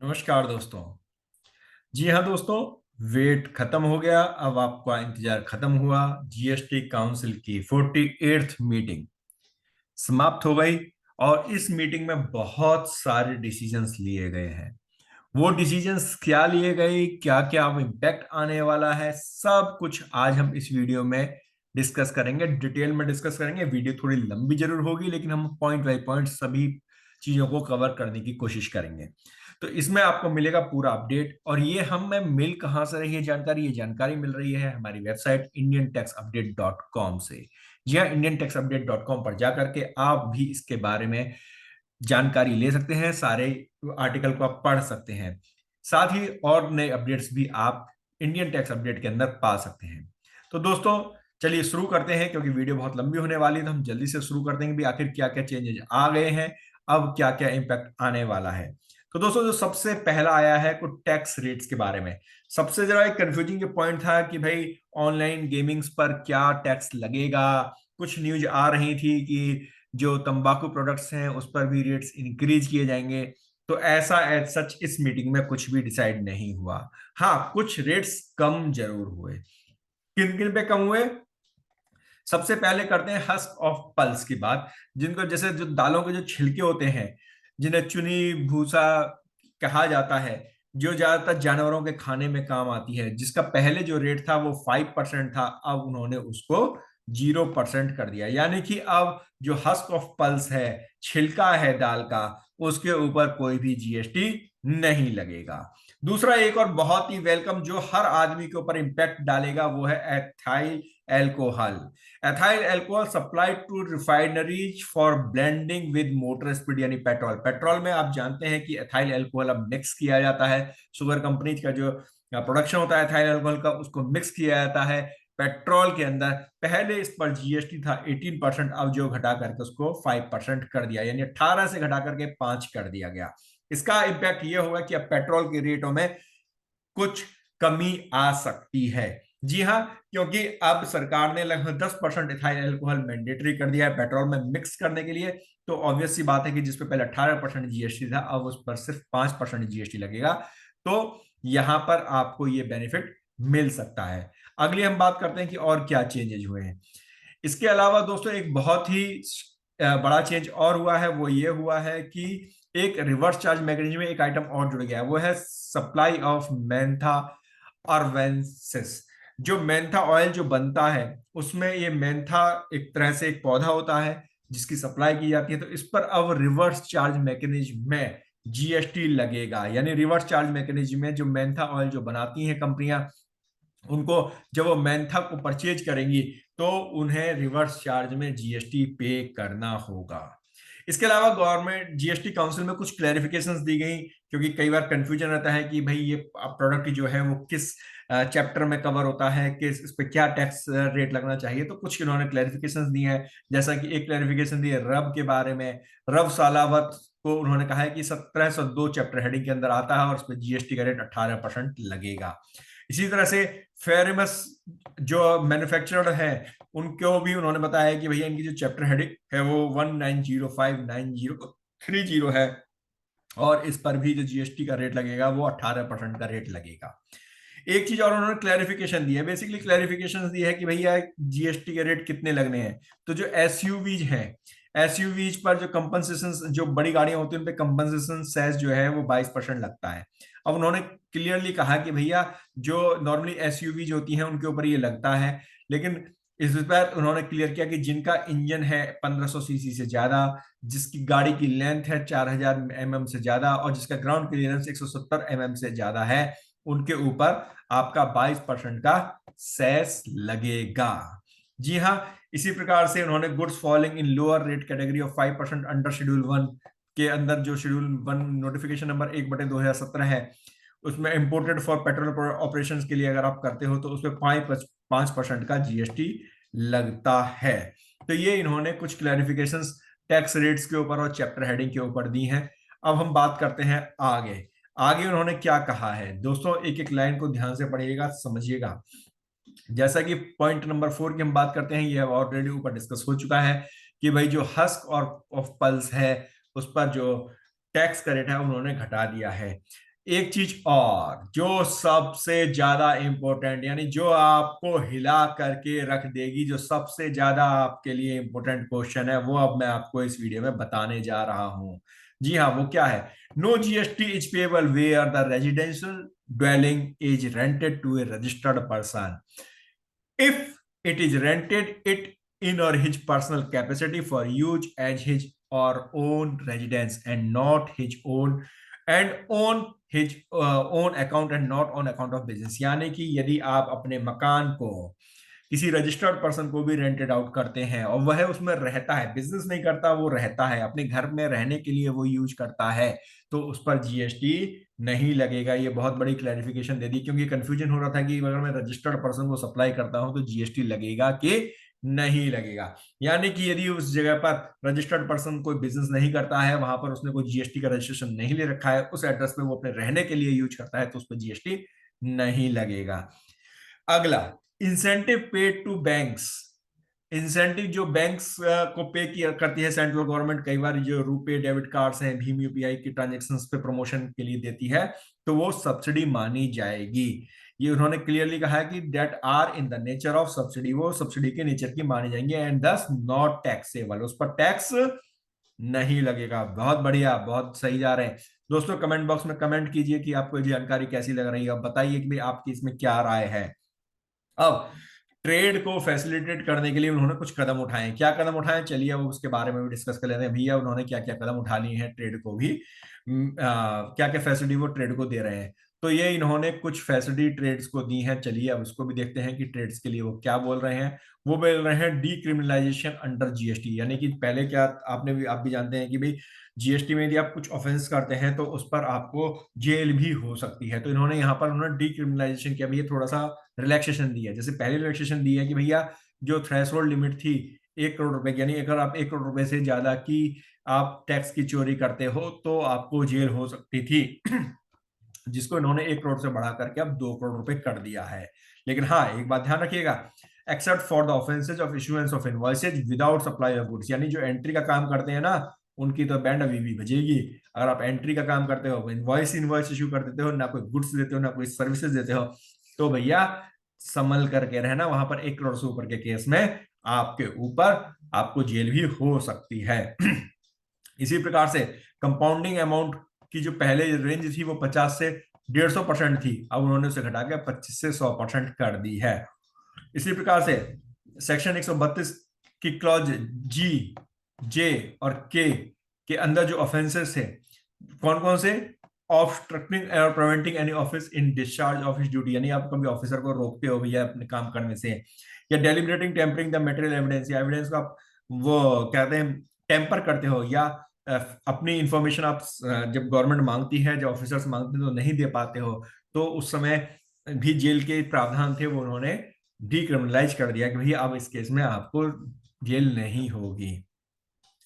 नमस्कार दोस्तों। जी हाँ दोस्तों, वेट खत्म हो गया। अब आपका इंतजार खत्म हुआ। जीएसटी काउंसिल की 48th मीटिंग समाप्त हो गई और इस मीटिंग में बहुत सारे डिसीजंस लिए गए हैं। वो डिसीजंस क्या लिए गए, क्या क्या इम्पैक्ट आने वाला है, सब कुछ आज हम इस वीडियो में डिस्कस करेंगे, डिटेल में डिस्कस करेंगे। वीडियो थोड़ी लंबी जरूर होगी, लेकिन हम पॉइंट बाय पॉइंट सभी चीजों को कवर करने की कोशिश करेंगे। तो इसमें आपको मिलेगा पूरा अपडेट। और ये हमें मिल कहां से रही है जानकारी? ये जानकारी मिल रही है हमारी वेबसाइट indiantaxupdate.com से। जी हाँ, indiantaxupdate.com पर जाकर के आप भी इसके बारे में जानकारी ले सकते हैं, सारे आर्टिकल को आप पढ़ सकते हैं। साथ ही और नए अपडेट्स भी आप इंडियन टैक्स अपडेट के अंदर पा सकते हैं। तो दोस्तों, चलिए शुरू करते हैं, क्योंकि वीडियो बहुत लंबी होने वाली है। तो हम जल्दी से शुरू कर देंगे भी आखिर क्या क्या चेंजेस आ गए हैं, अब क्या क्या इंपैक्ट आने वाला है। तो दोस्तों, जो सबसे पहला आया है कुछ टैक्स रेट्स के बारे में। सबसे जरा एक कंफ्यूजिंग पॉइंट था कि भाई ऑनलाइन गेमिंग्स पर क्या टैक्स लगेगा। कुछ न्यूज आ रही थी कि जो तंबाकू प्रोडक्ट्स हैं उस पर भी रेट्स इंक्रीज किए जाएंगे। तो ऐसा एज सच इस मीटिंग में कुछ भी डिसाइड नहीं हुआ। हाँ, कुछ रेट्स कम जरूर हुए। किन किन पे कम हुए? सबसे पहले करते हैं हस्क ऑफ पल्स की बात। जिनको जैसे जो दालों के जो छिलके होते हैं, जिन्हें चुनी भूसा कहा जाता है, जो ज्यादातर जानवरों के खाने में काम आती है, जिसका पहले जो रेट था वो 5% था, अब उन्होंने उसको 0% कर दिया। यानी कि अब जो हस्क ऑफ पल्स है, छिलका है दाल का, उसके ऊपर कोई भी जीएसटी नहीं लगेगा। दूसरा एक और बहुत ही वेलकम जो हर आदमी के ऊपर इंपैक्ट डालेगा, वो है ethyl alcohol. Ethyl alcohol supply to refineries for blending with motor spirit, यानी पेट्रोल। पेट्रोल में आप जानते हैं कि एथाइल अल्कोहल अब मिक्स किया जाता है। शुगर कंपनी का जो प्रोडक्शन होता है एथाइल अल्कोहल का, उसको मिक्स किया जाता है पेट्रोल के अंदर। पहले इस पर जीएसटी था 18%, अब जो घटा करके उसको 5% कर दिया, यानी 18 से घटा करके 5 कर दिया गया। इसका इम्पैक्ट ये होगा कि अब पेट्रोल के रेटों में कुछ कमी आ सकती है। जी हाँ, क्योंकि अब सरकार ने लगभग 10% इथाइल अल्कोहल मैंडेटरी कर दिया है पेट्रोल में मिक्स करने के लिए। तो ऑब्वियस सी बात है कि जिसपे पहले 18% जीएसटी था, अब उस पर सिर्फ 5% जीएसटी लगेगा। तो यहां पर आपको ये बेनिफिट मिल सकता है। अगली हम बात करते हैं कि और क्या चेंजेज हुए हैं। इसके अलावा दोस्तों, एक बहुत ही बड़ा चेंज और हुआ है। वो ये हुआ है कि एक रिवर्स चार्ज मैकेनिज्म में एक आइटम और जुड़ गया है, वो है सप्लाई ऑफ मेंथा अर्वेंसिस। जो मेंथा ऑयल जो बनता है, उसमें ये मेंथा एक तरह से एक पौधा होता है जिसकी सप्लाई की जाती है। तो इस पर अब रिवर्स चार्ज मैकेनिज्म में जीएसटी लगेगा। यानी रिवर्स चार्ज मैकेनिज्म में जो मेंथा ऑयल जो बनाती हैं कंपनियां, उनको जब वो मेंथा को परचेज करेंगी तो उन्हें रिवर्स चार्ज में जीएसटी पे करना होगा। इसके अलावा गवर्नमेंट जीएसटी काउंसिल में कुछ क्लैरिफिकेशंस दी गई, क्योंकि कई बार कंफ्यूजन रहता है कि भाई ये प्रोडक्ट जो है वो किस चैप्टर में कवर होता है, किस इस पे क्या टैक्स रेट लगना चाहिए। तो कुछ इन्होंने क्लैरिफिकेशंस दी हैं। जैसा कि एक क्लैरिफिकेशन दी है रब के बारे में। रब सालावत को उन्होंने कहा है कि 1702 चैप्टर हेडिंग के अंदर आता है और उस पर जीएसटी का रेट 18% लगेगा। इसी तरह से फेरमस जो मैन्युफैक्चरर है, उनको भी उन्होंने बताया कि भैया इनकी जो चैप्टर हेडिंग है वो 19059030 है, और इस पर भी जो जीएसटी का रेट लगेगा वो 18% का रेट लगेगा। एक चीज और उन्होंने क्लैरिफिकेशन दी है, बेसिकली क्लैरिफिकेशन दी है कि भैया जीएसटी के रेट कितने लगने हैं। तो जो एसयूवीज हैं, एसयूवीज पर जो कंपनसेशन, जो बड़ी गाड़ियां होती हैं उन पे कंपनसेशन सेस जो है वो 22% लगता है। अब उन्होंने क्लियरली कहा कि भैया जो नॉर्मली एसयूवीज होती हैं उनके ऊपर ये लगता है, लेकिन इस पर उन्होंने क्लियर किया कि जिनका इंजन है 1500 सीसी से ज्यादा, जिसकी गाड़ी की लेंथ है 4000 mm से ज्यादा, और जिसका ग्राउंड क्लियरेंस 170 mm से ज्यादा है, उनके ऊपर आपका 22% का सेस लगेगा। जी हाँ, इसी प्रकार से उन्होंने goods falling in lower rate category of 5% under schedule 1 के अंदर, जो शेड्यूल 1 नोटिफिकेशन नंबर 1/2017 है, उसमें इंपोर्टेड फॉर पेट्रोल ऑपरेशंस के लिए अगर आप करते हो तो उसमें 5% का जीएसटी लगता है। तो ये इन्होंने कुछ क्लैरिफिकेशंस टैक्स रेट्स के ऊपर और चैप्टर हेडिंग के ऊपर दी हैं। अब हम बात करते हैं आगे। आगे उन्होंने क्या कहा है दोस्तों, एक एक लाइन को ध्यान से पढ़िएगा, समझिएगा। जैसा कि पॉइंट नंबर 4 की हम बात करते हैं, ये ऑलरेडी ऊपर डिस्कस हो चुका है कि भाई जो हस्क और ऑफ पल्स है उस पर जो टैक्स का रेट है उन्होंने घटा दिया है। एक चीज और जो सबसे ज्यादा इंपॉर्टेंट, यानी जो आपको हिला करके रख देगी, जो सबसे ज्यादा आपके लिए इंपॉर्टेंट क्वेश्चन है, वो अब मैं आपको इस वीडियो में बताने जा रहा हूं। जी हाँ, वो क्या है? No GST is payable where the residential dwelling is rented to a registered person if it is rented it in or his personal capacity for use as his or own residence and not his own and on his own account and not on account of business। यानी कि यदि आप अपने मकान को किसी registered person को भी रेंटेड आउट करते हैं और वह उसमें रहता है, बिजनेस नहीं करता, वो रहता है, अपने घर में रहने के लिए वो यूज करता है, तो उस पर जीएसटी नहीं लगेगा। ये बहुत बड़ी क्लैरिफिकेशन दे दी, क्योंकि कंफ्यूजन हो रहा था कि अगर मैं रजिस्टर्ड पर्सन को सप्लाई करता हूं तो जीएसटी लगेगा कि नहीं लगेगा। यानी कि यदि उस जगह पर रजिस्टर्ड पर्सन कोई बिजनेस नहीं करता है, वहां पर उसने कोई जीएसटी का रजिस्ट्रेशन नहीं ले रखा है, उस एड्रेस पे वो अपने रहने के लिए यूज करता है, तो उस पर जीएसटी नहीं लगेगा। अगला, incentive paid to banks. Incentive जो बैंक्स को पे किया करती है सेंट्रल गवर्नमेंट, कई बार जो रुपे डेबिट कार्ड्स हैं, भीम यूपीआई की ट्रांजेक्शन्स पे प्रमोशन के लिए देती है, तो वो सब्सिडी मानी जाएगी। ये उन्होंने क्लियरली कहा है कि that are in the nature of subsidy, वो सब्सिडी के नेचर की मानी जाएंगे एंड दस नॉट टैक्सेबल, उस पर टैक्स नहीं लगेगा। बहुत बढ़िया, बहुत सही जा रहे हैं दोस्तों। कमेंट बॉक्स में कमेंट कीजिए कि आपको ये जानकारी कैसी लग रही है, और बताइए कि भाई आपकी इसमें क्या राय है। अब ट्रेड को फैसिलिटेट करने के लिए उन्होंने कुछ कदम उठाए। क्या कदम उठाए, चलिए अब उसके बारे में भी डिस्कस कर लेते हैं। भैया उन्होंने क्या क्या कदम उठा लिए हैं ट्रेड को भी, क्या क्या फैसिलिटी वो ट्रेड को दे रहे हैं। तो ये इन्होंने कुछ फैसिलिटी ट्रेड्स को दी हैं। चलिए अब उसको भी देखते हैं कि ट्रेड्स के लिए वो क्या बोल रहे हैं। वो बोल रहे हैं डीक्रिमिनलाइजेशन अंडर जीएसटी, यानी कि पहले क्या, आपने भी आप भी जानते हैं कि भाई जीएसटी में यदि आप कुछ ऑफेंस करते हैं तो उस पर आपको जेल भी हो सकती है। तो इन्होंने यहाँ पर उन्होंने डीक्रिमिनलाइजेशन किया, भैया थोड़ा सा रिलैक्सेशन दी है। जैसे पहले रिलैक्सेशन दी है कि भैया जो थ्रेशोल्ड लिमिट थी 1 करोड़ रुपए की, यानी अगर आप 1 करोड़ रुपए से ज्यादा की आप टैक्स की चोरी करते हो तो आपको जेल हो सकती थी, जिसको इन्होंने 1 करोड़ से बढ़ा करके अब 2 करोड़ रुपए कर दिया है। लेकिन हाँ, एक बात ध्यान रखिएगा, except for the offences of issuance of invoices without supply of goods, यानी जो एंट्री का काम करते हैं ना, उनकी तो बैंड अभी भी बजेगी। अगर आप एंट्री का काम करते हो, इनवॉइस इनवॉइस इशू कर देते हो, ना कोई गुड्स देते हो, ना कोई सर्विसेज देते हो, तो भैया संभल करके रहना, वहां पर 1 करोड़ से ऊपर के केस में आपके ऊपर आपको जेल भी हो सकती है। इसी प्रकार से कंपाउंडिंग अमाउंट की जो पहले रेंज थी वो 50 से 150% थी, अब उन्होंने उसे घटा के 25 से 100% कर दी है। इसी प्रकार से सेक्शन 132 की क्लॉज जी, जे और के अंदर जो ऑफेंसेस है, कौन कौन से, ऑब्स्ट्रक्टिंग और preventing any office in discharge of his duty, यानी आप कभी ऑफिसर को रोकते हो भैया अपने काम करने से, या deliberating tampering the material evidence, या एविडेंस को आप वो कहते हैं टेम्पर करते हो, या अपनी इंफॉर्मेशन आप जब गवर्नमेंट मांगती है, जब ऑफिसर्स मांगते हैं तो नहीं दे पाते हो, तो उस समय भी जेल के प्रावधान थे वो उन्होंने डीक्रिमिनलाइज कर दिया कि भैया अब इस केस में आपको जेल नहीं होगी।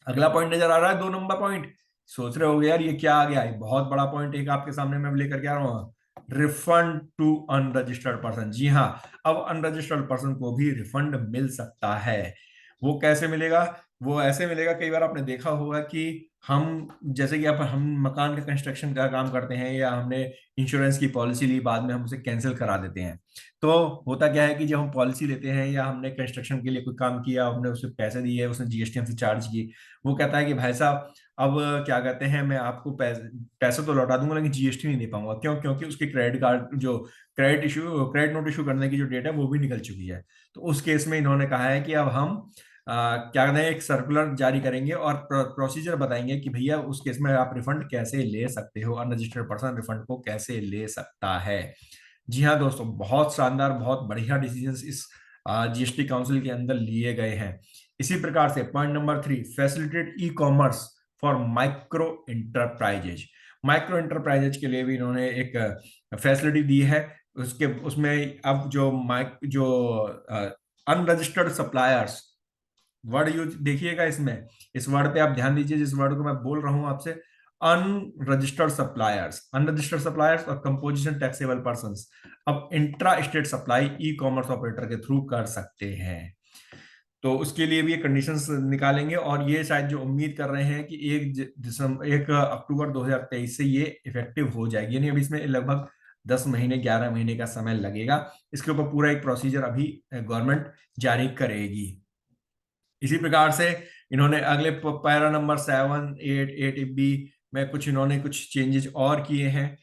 अगला पॉइंट नजर आ रहा है, 2 नंबर पॉइंट। सोच रहे हो यार ये क्या आ गया, बहुत बड़ा पॉइंट एक आपके सामने मैं लेकर के आ रहा हूँ, रिफंड टू अनरजिस्टर्ड पर्सन। जी हाँ, अब अनरजिस्टर्ड पर्सन को भी रिफंड मिल सकता है। वो कैसे मिलेगा? वो ऐसे मिलेगा, कई बार आपने देखा होगा कि हम जैसे कि हम मकान का कंस्ट्रक्शन का काम करते हैं, या हमने इंश्योरेंस की पॉलिसी ली, बाद में हम उसे कैंसिल करा देते हैं। तो होता क्या है कि जब हम पॉलिसी लेते हैं या हमने कंस्ट्रक्शन के लिए कोई काम किया, हमने उसे पैसे दिए, उसने जीएसटी हमसे चार्ज की, वो कहता है कि भाई साहब अब क्या कहते हैं, मैं आपको पैसे तो लौटा दूंगा लेकिन जीएसटी नहीं दे पाऊंगा। क्यों? क्योंकि उसके क्रेडिट कार्ड जो क्रेडिट नोट इशू करने की जो डेट है वो भी निकल चुकी है। तो उस केस में इन्होंने कहा है कि अब हम क्या कहते हैं, एक सर्कुलर जारी करेंगे और प्रोसीजर बताएंगे कि भैया उस केस में आप रिफंड कैसे ले सकते हो, अनरजिस्टर्ड पर्सन रिफंड को कैसे ले सकता है। जी हाँ दोस्तों, बहुत शानदार, बहुत बढ़िया डिसीजंस इस जीएसटी काउंसिल के अंदर लिए गए हैं। इसी प्रकार से point number 3, facilitate e commerce for micro enterprises. Micro enterprises के लिए भी इन्होंने एक फैसिलिटी दी है। उसके उसमें अब जो अनरजिस्टर्ड सप्लायर्स, वर्ड यूज देखिएगा इसमें, इस वर्ड पे आप ध्यान दीजिए, जिस वर्ड को मैं बोल रहा हूं आपसे, अनरजिस्टर्ड सप्लायर्स और कंपोजिशन टैक्सेबल पर्संस अब intra state supply e commerce operator के थ्रू कर सकते हैं। तो उसके लिए भी ये कंडीशंस निकालेंगे, और ये शायद जो उम्मीद कर रहे हैं कि 1 अक्टूबर 2023 से ये इफेक्टिव हो जाएगी, यानी अभी इसमें लगभग 10 महीने 11 महीने का समय लगेगा। इसके ऊपर पूरा एक प्रोसीजर अभी गवर्नमेंट जारी करेगी। इसी प्रकार से इन्होंने अगले पैरा नंबर 7, 8 में इन्होंने कुछ चेंजेस और किए हैं।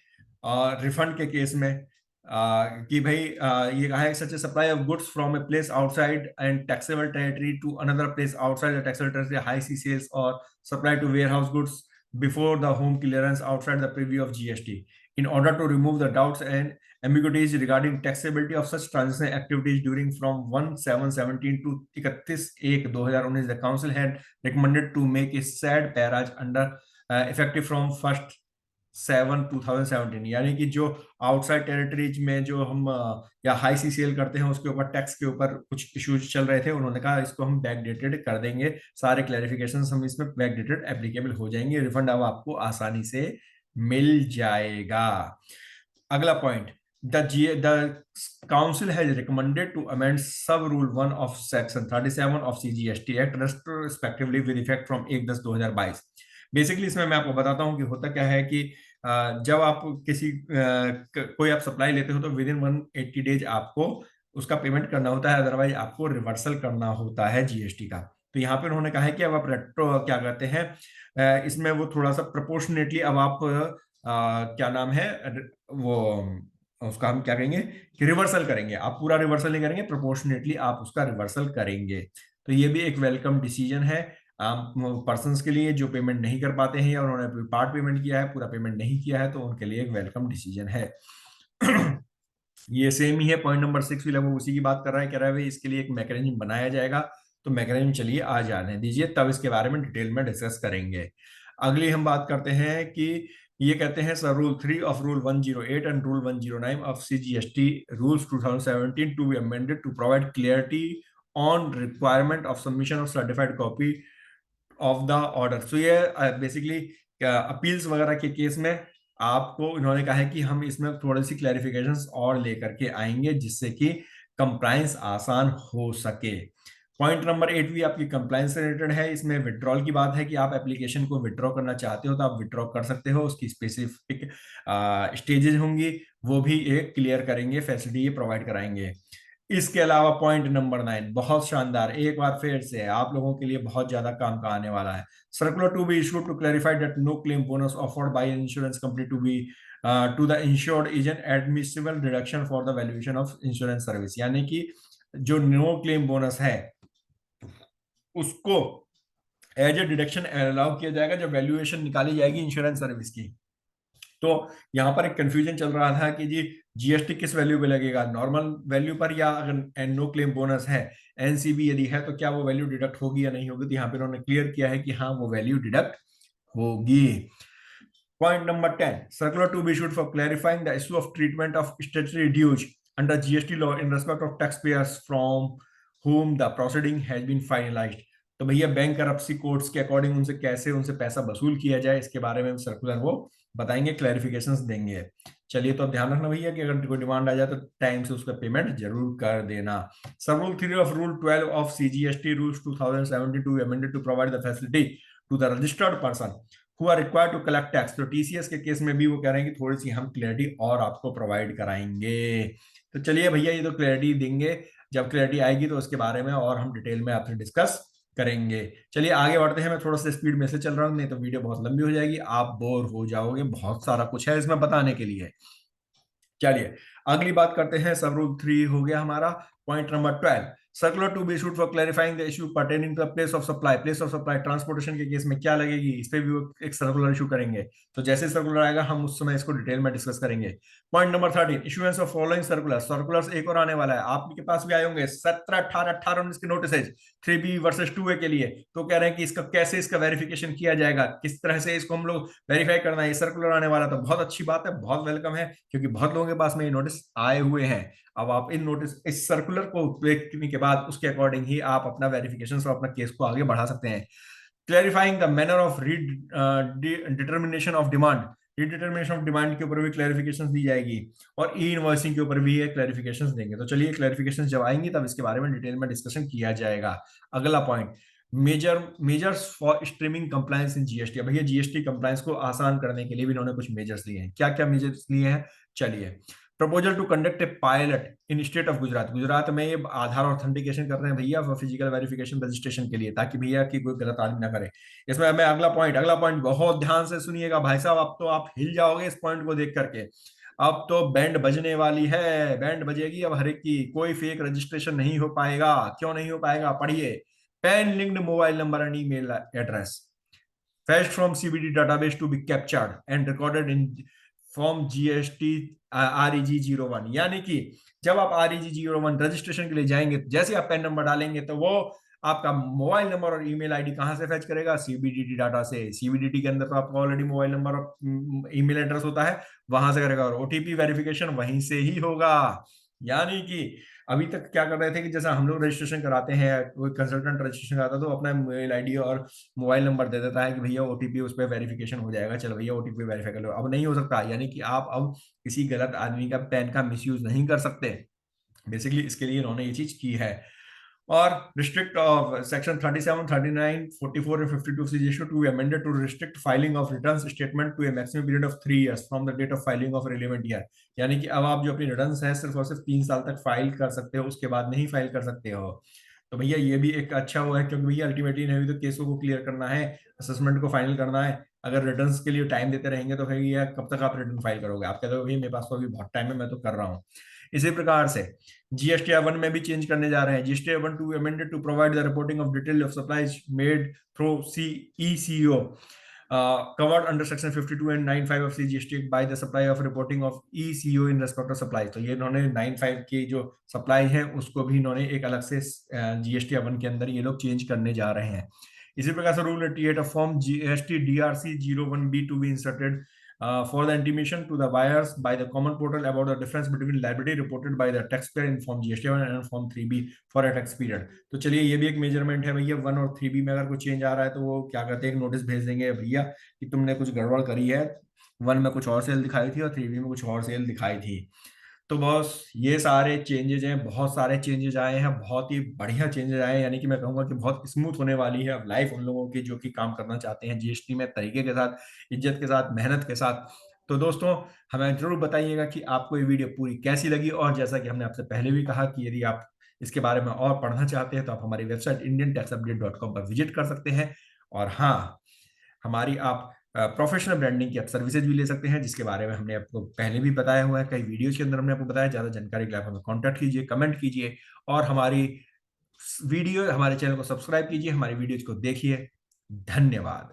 और रिफंड के केस में कि भाई ये कहा है such a supply of goods from a place outside and taxable territory to another place outside the taxable territory high sea sales और supply to warehouse goods before the home clearance outside the preview of GST in order to remove the doubts and ambiguities regarding taxability of such transaction activities during from 1/7/17 to 31/1/2019, the council had recommended to make a sad parage under effective from 1/7/2017, यानी कि जो outside territories में जो हम या high सी cell करते हैं उसके ऊपर टैक्स के ऊपर कुछ इश्यूज चल रहे थे, उन्होंने कहा इसको हम बैकडेटेड कर देंगे, सारे क्लैरिफिकेशन हम इसमें बैकडेटेड एप्लीकेबल हो जाएंगे, रिफंड अब आपको आसानी से मिल जाएगा। अगला point, the council has recommended to amend sub rule 1 of section 37 of CGST act respectively with effect from 1/10/2022। Basically इसमें मैं आपको बताता हूं कि होता क्या है कि जब आप कोई आप सप्लाई लेते हो तो विद इन 180 डेज आपको उसका पेमेंट करना होता है, अदरवाइज आपको रिवर्सल करना होता है जीएसटी का। तो यहाँ पे उन्होंने कहा है कि अब आप रेट्रो क्या कहते हैं, इसमें वो थोड़ा सा प्रोपोर्शनेटली अब आप क्या नाम है वो उसका हम क्या करेंगे कि रिवर्सल करेंगे। आप पूरा रिवर्सल नहीं करेंगे, प्रोपोर्शनेटली आप उसका रिवर्सल करेंगे। तो ये भी एक वेलकम डिसीजन है पर्संस के लिए जो पेमेंट नहीं कर पाते हैं या उन्होंने पार्ट पेमेंट किया है पूरा पेमेंट नहीं किया है, तो उनके लिए एक वेलकम डिसीजन है। ये सेम ही है, पॉइंट नंबर 6 भी लगभग उसी की बात कर रहा है, कह रहा है भाई इसके लिए एक मैकेनिज्म बनाया जाएगा। तो मैकेनिज्म चलिए आ जाने दीजिए, तब इसके बारे में डिटेल में डिस्कस करेंगे। अगली हम बात करते हैं कि ये कहते हैं sir rule 3 of rule 108 and rule 109 of CGST rules 2017 to be amended to provide clarity on requirement of submission of certified copy of the order. So ये बेसिकली अपील्स वगैरह के केस में आपको इन्होंने कहा है कि हम इसमें थोड़ी सी क्लैरिफिकेशंस और लेकर के आएंगे जिससे कि कंप्लायंस आसान हो सके। पॉइंट नंबर 8 भी आपकी कंप्लायंस से रिलेटेड है। इसमें विड्रॉल की बात है कि आप एप्लीकेशन को विड्रॉ करना चाहते हो तो आप विड्रॉ कर सकते हो, उसकी स्पेसिफिक स्टेजेस होंगी, वो भी एक क्लियर करेंगे, फैसिलिटी ये प्रोवाइड कराएंगे। इसके अलावा पॉइंट नंबर 9 बहुत शानदार, एक बार फिर से आप लोगों के लिए बहुत ज्यादा काम का आने वाला है। Circular to be issued to clarify that no claim bonus offered by insurance company to be to the insured is an admissible deduction for the valuation of insurance service, यानी कि जो नो क्लेम बोनस है उसको as a deduction allow किया जाएगा जब valuation निकाली जाएगी इंश्योरेंस सर्विस की। तो यहाँ पर एक कंफ्यूजन चल रहा था कि जी जीएसटी किस वैल्यू पे लगेगा, नॉर्मल वैल्यू पर, या अगर नो क्लेम बोनस है एनसीबी यदि है तो क्या वो वैल्यू डिडक्ट होगी या नहीं होगी। तो यहाँ पे उन्होंने क्लियर किया है कि हाँ वो वैल्यू डिडक्ट होगी। Point number 10, circular to be issued for clarifying the issue of treatment of statutory dues under GST law in respect of taxpayers from whom the proceeding has been finalized। तो भैया bankruptcy codes के according उनसे कैसे उनसे पैसा वसूल किया जाए इसके बारे में सर्कुलर वो बताएंगे, क्लैरिफिकेशंस देंगे। चलिए तो ध्यान रखना भैया कि अगर कोई डिमांड आ जाए तो टाइम से उसका पेमेंट जरूर कर देना। Sub rule 3 of rule 12 of CGST rules 2072 amended to provide the facility to the registered person who are required to collect tax. तो टीसीएस के केस में भी वो कह रहे हैं कि थोड़ी सी हम क्लैरिटी और आपको प्रोवाइड कराएंगे। तो चलिए भैया ये तो क्लैरिटी देंगे, जब क्लैरिटी आएगी तो उसके बारे में और हम डिटेल में आपसे डिस्कस करेंगे। चलिए आगे बढ़ते हैं, मैं थोड़ा सा स्पीड में से चल रहा हूं नहीं तो वीडियो बहुत लंबी हो जाएगी, आप बोर हो जाओगे, बहुत सारा कुछ है इसमें बताने के लिए। चलिए अगली बात करते हैं, सब रूल 3 हो गया हमारा। Point number 12, circular to be issued for clarifying the issue pertaining to the place of supply. Place of supply transportation के केस में क्या लगेगी, इस पे भी वो एक सर्कुलर इशू करेंगे। तो जैसे सर्कुलर आएगा हम उस समय इसको डिटेल में डिस्कस करेंगे। Point number 13, issuance of following circular. Circulars एक और आने वाला है, आपके पास भी आए होंगे 17, 18, 18 19 के नोटिस 3B वर्सेस 2A के लिए। तो कह रहे हैं कि इसका कैसे इसका वेरिफिकेशन किया जाएगा, किस तरह से इसको हम लोग वेरीफाई करना है, ये सर्कुलर आने वाला। तो बहुत अच्छी बात है, बहुत वेलकम है, क्योंकि बहुत लोगों के पास में ये नोटिस आए हुए हैं। अब आप इन नोटिस इस सर्कुलर को देखने के बाद उसके अकॉर्डिंग ही आप अपना वेरिफिकेशन और अपना केस को आगे बढ़ा सकते हैं। Clarifying the manner of determination of demand, redetermination of demand के ऊपर भी क्लैरिफिकेशन दी जाएगी, और ई इनवॉइसिंग के ऊपर भी ये क्लैरिफिकेशन देंगे। तो चलिए क्लैरिफिकेशन जब आएंगी तब इसके बारे में डिटेल में डिस्कशन किया जाएगा। अगला point, measures for streaming compliance in GST. भैया जीएसटी कंप्लायंस को आसान करने के लिए भी इन्होंने कुछ मेजर्स लिए हैं। क्या क्या मेजर्स लिए हैं, चलिए। Proposal to conduct a pilot in state of Gujarat. Gujarat में ये आधार ऑथेंटिकेशन कर रहे हैं भैया फिजिकल वेरिफिकेशन रजिस्ट्रेशन के लिए, ताकि भैया की कोई गलत आदमी ना करे। इसमें मैं अगला पॉइंट बहुत ध्यान से सुनिएगा भाई साहब, अब तो आप हिल जाओगे इस पॉइंट को देख करके। अब तो बैंड बजने वाली है, बैंड बजेगी अब हर एक की। कोई फेक रजिस्ट्रेशन नहीं हो पाएगा। क्यों नहीं हो पाएगा, पढ़िए। Pan linked mobile number and email address fetched from CBD database to be captured and recorded in form GST REG01। यानी कि जब आप REG01 रजिस्ट्रेशन के लिए जाएंगे, जैसे आप पैन नंबर डालेंगे तो वो आपका मोबाइल नंबर और ईमेल आईडी कहां से फेच करेगा, सीबीडीटी डाटा से। सीबीडीटी के अंदर तो आपका ऑलरेडी मोबाइल नंबर और ईमेल एड्रेस होता है, वहां से करेगा, और ओटीपी वेरिफिकेशन वहीं से ही होगा। यानी कि अभी तक क्या कर रहे थे कि जैसा हम लोग रजिस्ट्रेशन कराते हैं, कोई कंसल्टेंट रजिस्ट्रेशन कराता है तो अपना मेल आईडी और मोबाइल नंबर दे देता है कि भैया ओटीपी उस पर वेरिफिकेशन हो जाएगा, चलो भैया ओटीपी वेरीफाई कर लो। अब नहीं हो सकता, यानी कि आप अब किसी गलत आदमी का पैन का मिसयूज नहीं कर सकते। बेसिकली इसके लिए इन्होंने ये चीज की है। और restrict of section 37, 39, 44 and 52 of CGST to be amended to restrict filing of returns statement to a maximum period of 3 years from the date of filing of relevant year। यानी कि अब आप जो अपनी रिटर्न्स है सिर्फ और सिर्फ 3 साल तक फाइल कर सकते हो, उसके बाद नहीं फाइल कर सकते हो। तो भैया ये भी एक अच्छा हुआ है, क्योंकि भैया अल्टीमेटली नहीं तो केसों को क्लियर करना है, असेसमेंट को फाइनल करना है। अगर रिटर्न्स के लिए टाइम देते रहेंगे तो भैया कब तक आप रिटर्न फाइल करोगे। आप कहते हो भैया मेरे पास तो अभी बहुत टाइम है, मैं तो कर रहा हूँ। इसी प्रकार से GST-1 में भी चेंज करने जा रहे हैं। GST-1 to amended to provide the reporting of detail of supplies made through ECO covered under section 52 and 95 of CGST by the supply of reporting of ECO in respect of supplies। तो ये इन्होंने 95 की जो supply है उसको भी इन्होंने एक अलग से GST-1 के अंदर ये लोग चेंज करने जा रहे हैं। इसी प्रकार से rule 88 of form GST DRC 01B to be inserted for the intimation to the buyers by the common portal about the difference between liability reported by the taxpayer in form GST-1 and form 3B for a tax period। तो चलिए ये भी एक measurement है भैया। 1 और 3B में अगर कोई चेंज आ रहा है तो वो क्या करते हैं, एक नोटिस भेज देंगे भैया कि तुमने कुछ गड़बड़ करी है, 1 में कुछ और सेल दिखाई थी और 3B में कुछ और सेल दिखाई थी। तो बॉस ये सारे चेंजेज हैं, बहुत सारे चेंजेज आए हैं, बहुत ही बढ़िया चेंजेज आए हैं। यानी कि मैं कहूंगा कि बहुत स्मूथ होने वाली है अब लाइफ उन लोगों की जो कि काम करना चाहते हैं जीएसटी में, तरीके के साथ, इज्जत के साथ, मेहनत के साथ। तो दोस्तों हमें जरूर बताइएगा कि आपको ये वीडियो पूरी कैसी लगी, और जैसा कि हमने आपसे पहले भी कहा कि यदि आप इसके बारे में और पढ़ना चाहते हैं तो आप हमारी वेबसाइट indiantaxupdate.com पर विजिट कर सकते हैं। और हाँ, हमारी आप प्रोफेशनल ब्रांडिंग की आप सर्विसेज भी ले सकते हैं, जिसके बारे में हमने आपको पहले भी बताया हुआ है, कई वीडियोज के अंदर हमने आपको बताया। ज्यादा जानकारी के लिए आप हमें कॉन्टैक्ट कीजिए, कमेंट कीजिए, और हमारे चैनल को सब्सक्राइब कीजिए, हमारी वीडियोज को देखिए। धन्यवाद।